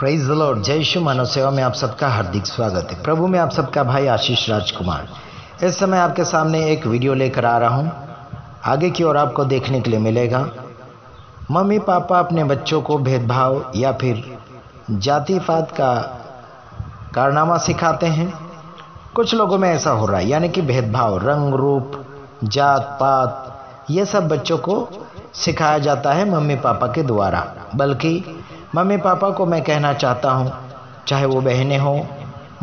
Praise the Lord. जय यीशु मानव सेवा में आप सबका हार्दिक स्वागत है। प्रभु में आप सबका भाई आशीष राजकुमार इस समय आपके सामने एक वीडियो लेकर आ रहा हूं। आगे की ओर आपको देखने के लिए मिलेगा मम्मी पापा अपने बच्चों को भेदभाव या फिर जाति पात का कारनामा सिखाते हैं। कुछ लोगों में ऐसा हो रहा है, यानी कि भेदभाव, रंग रूप, जात पात, ये सब बच्चों को सिखाया जाता है मम्मी पापा के द्वारा। बल्कि मम्मी पापा को मैं कहना चाहता हूँ, चाहे वो बहनें हो,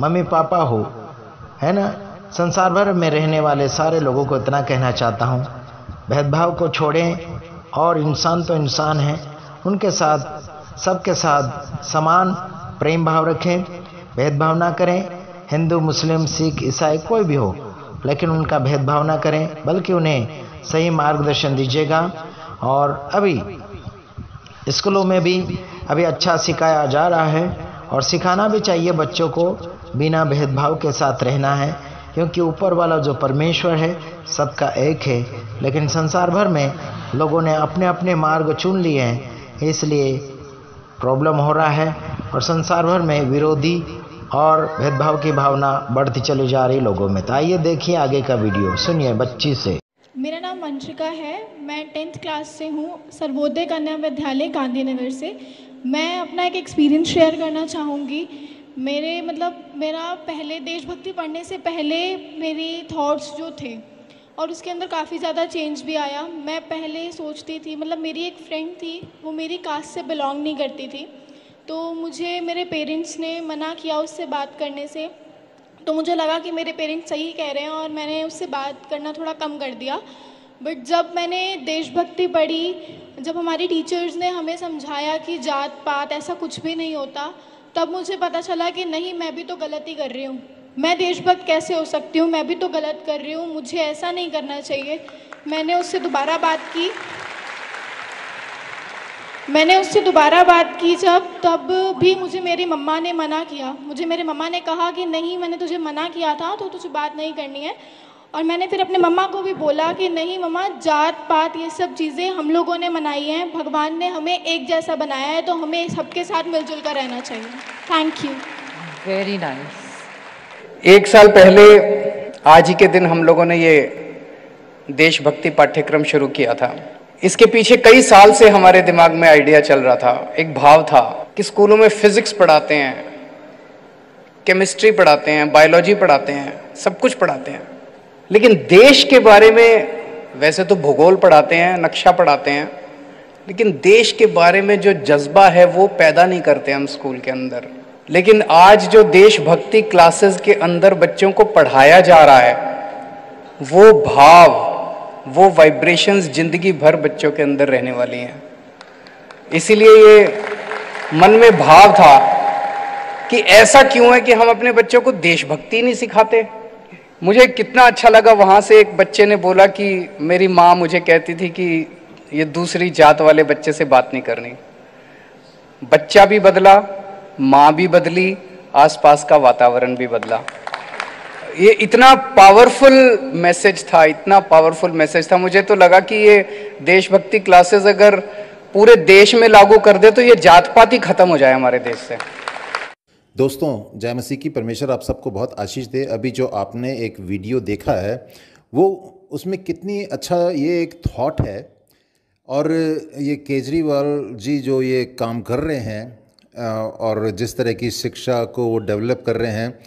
मम्मी पापा हो, है ना, संसार भर में रहने वाले सारे लोगों को इतना कहना चाहता हूँ, भेदभाव को छोड़ें और इंसान तो इंसान है, उनके साथ सबके साथ समान प्रेम भाव रखें, भेदभाव ना करें। हिंदू, मुस्लिम, सिख, ईसाई कोई भी हो, लेकिन उनका भेदभाव ना करें, बल्कि उन्हें सही मार्गदर्शन दीजिएगा। और अभी स्कूलों में भी अभी अच्छा सिखाया जा रहा है और सिखाना भी चाहिए बच्चों को, बिना भेदभाव के साथ रहना है, क्योंकि ऊपर वाला जो परमेश्वर है सबका एक है। लेकिन संसार भर में लोगों ने अपने अपने मार्ग चुन लिए हैं, इसलिए प्रॉब्लम हो रहा है और संसार भर में विरोधी और भेदभाव की भावना बढ़ती चली जा रही लोगों में। तो आइए देखिए आगे का वीडियो, सुनिए बच्ची से। मेरा नाम वंशिका है, मैं 10th क्लास से हूँ, सर्वोदय कन्या विद्यालय गांधीनगर से। मैं अपना एक एक्सपीरियंस शेयर करना चाहूँगी। मेरा पहले देशभक्ति पढ़ने से पहले मेरी थॉट्स जो थे और उसके अंदर काफ़ी ज़्यादा चेंज भी आया। मैं पहले सोचती थी, मेरी एक फ्रेंड थी, वो मेरी कास्ट से बिलोंग नहीं करती थी, तो मुझे मेरे पेरेंट्स ने मना किया उससे बात करने से। तो मुझे लगा कि मेरे पेरेंट्स सही कह रहे हैं और मैंने उससे बात करना थोड़ा कम कर दिया। बट जब मैंने देशभक्ति पढ़ी, जब हमारी टीचर्स ने हमें समझाया कि जात पात ऐसा कुछ भी नहीं होता, तब मुझे पता चला कि नहीं, मैं भी तो गलत ही कर रही हूँ। मैं देशभक्त कैसे हो सकती हूँ, मैं भी तो गलत कर रही हूँ, मुझे ऐसा नहीं करना चाहिए। मैंने उससे दोबारा बात की तब भी मुझे मेरी मम्मा ने मना किया। मुझे मेरे मम्मा ने कहा कि नहीं, मैंने तुझे मना किया था तो तुझे बात नहीं करनी है। और मैंने फिर अपने मम्मा को भी बोला कि नहीं मम्मा, जात पात ये सब चीज़ें हम लोगों ने मनाई हैं, भगवान ने हमें एक जैसा बनाया है, तो हमें सबके साथ मिलजुल कर रहना चाहिए। Thank you. Very nice. 1 साल पहले आज ही के दिन हम लोगों ने ये देशभक्ति पाठ्यक्रम शुरू किया था। इसके पीछे कई साल से हमारे दिमाग में आइडिया चल रहा था, एक भाव था कि स्कूलों में फिजिक्स पढ़ाते हैं, केमिस्ट्री पढ़ाते हैं, बायोलॉजी पढ़ाते हैं, सब कुछ पढ़ाते हैं, लेकिन देश के बारे में वैसे तो भूगोल पढ़ाते हैं, नक्शा पढ़ाते हैं, लेकिन देश के बारे में जो जज्बा है वो पैदा नहीं करते हम स्कूल के अंदर। लेकिन आज जो देशभक्ति क्लासेस के अंदर बच्चों को पढ़ाया जा रहा है, वो भाव, वो वाइब्रेशंस जिंदगी भर बच्चों के अंदर रहने वाली हैं। इसीलिए ये मन में भाव था कि ऐसा क्यों है कि हम अपने बच्चों को देशभक्ति नहीं सिखाते। मुझे कितना अच्छा लगा, वहाँ से एक बच्चे ने बोला कि मेरी माँ मुझे कहती थी कि ये दूसरी जात वाले बच्चे से बात नहीं करनी। बच्चा भी बदला, माँ भी बदली, आसपास का वातावरण भी बदला। ये इतना पावरफुल मैसेज था, इतना पावरफुल मैसेज था। मुझे तो लगा कि ये देशभक्ति क्लासेस अगर पूरे देश में लागू कर दे तो ये जात पात ही खत्म हो जाए हमारे देश से। दोस्तों, जय मसीह की। परमेश्वर आप सबको बहुत आशीष दे। अभी जो आपने एक वीडियो देखा है, वो उसमें कितनी अच्छा ये एक थॉट है। और ये केजरीवाल जी जो ये काम कर रहे हैं और जिस तरह की शिक्षा को वो डेवलप कर रहे हैं,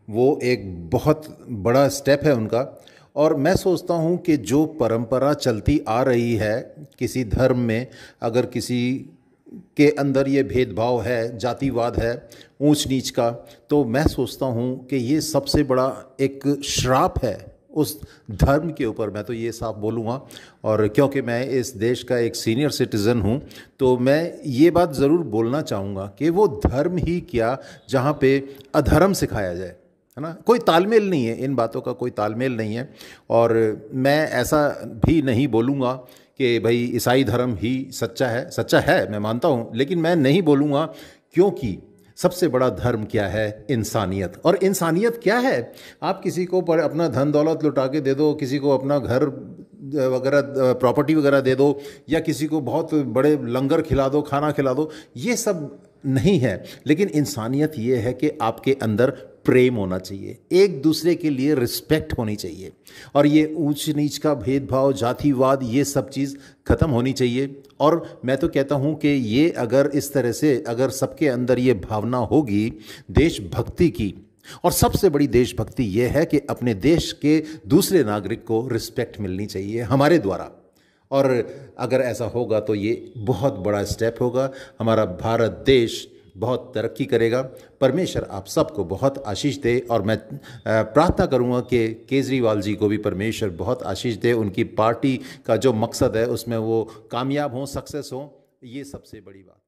वो एक बहुत बड़ा स्टेप है उनका। और मैं सोचता हूँ कि जो परंपरा चलती आ रही है किसी धर्म में, अगर किसी के अंदर ये भेदभाव है, जातिवाद है, ऊंच नीच का, तो मैं सोचता हूँ कि ये सबसे बड़ा एक श्राप है उस धर्म के ऊपर। मैं तो ये साफ बोलूँगा, और क्योंकि मैं इस देश का एक सीनियर सिटीज़न हूँ, तो मैं ये बात ज़रूर बोलना चाहूँगा कि वो धर्म ही क्या जहाँ पे अधर्म सिखाया जाए, है ना। कोई तालमेल नहीं है, इन बातों का कोई तालमेल नहीं है। और मैं ऐसा भी नहीं बोलूँगा कि भाई ईसाई धर्म ही सच्चा है। सच्चा है, मैं मानता हूँ, लेकिन मैं नहीं बोलूँगा, क्योंकि सबसे बड़ा धर्म क्या है? इंसानियत। और इंसानियत क्या है? आप किसी को अपना धन दौलत लुटा के दे दो, किसी को अपना घर वगैरह प्रॉपर्टी वगैरह दे दो, या किसी को बहुत बड़े लंगर खिला दो, खाना खिला दो, ये सब नहीं है, लेकिन इंसानियत ये है कि आपके अंदर प्रेम होना चाहिए, एक दूसरे के लिए रिस्पेक्ट होनी चाहिए, और ये ऊंच नीच का भेदभाव, जातिवाद, ये सब चीज़ ख़त्म होनी चाहिए। और मैं तो कहता हूँ कि ये अगर इस तरह से अगर सबके अंदर ये भावना होगी देशभक्ति की, और सबसे बड़ी देशभक्ति ये है कि अपने देश के दूसरे नागरिक को रिस्पेक्ट मिलनी चाहिए हमारे द्वारा, और अगर ऐसा होगा तो ये बहुत बड़ा स्टेप होगा, हमारा भारत देश बहुत तरक्की करेगा। परमेश्वर आप सबको बहुत आशीष दे, और मैं प्रार्थना करूंगा कि केजरीवाल जी को भी परमेश्वर बहुत आशीष दे, उनकी पार्टी का जो मकसद है उसमें वो कामयाब हों, सक्सेस हों, ये सबसे बड़ी बात है।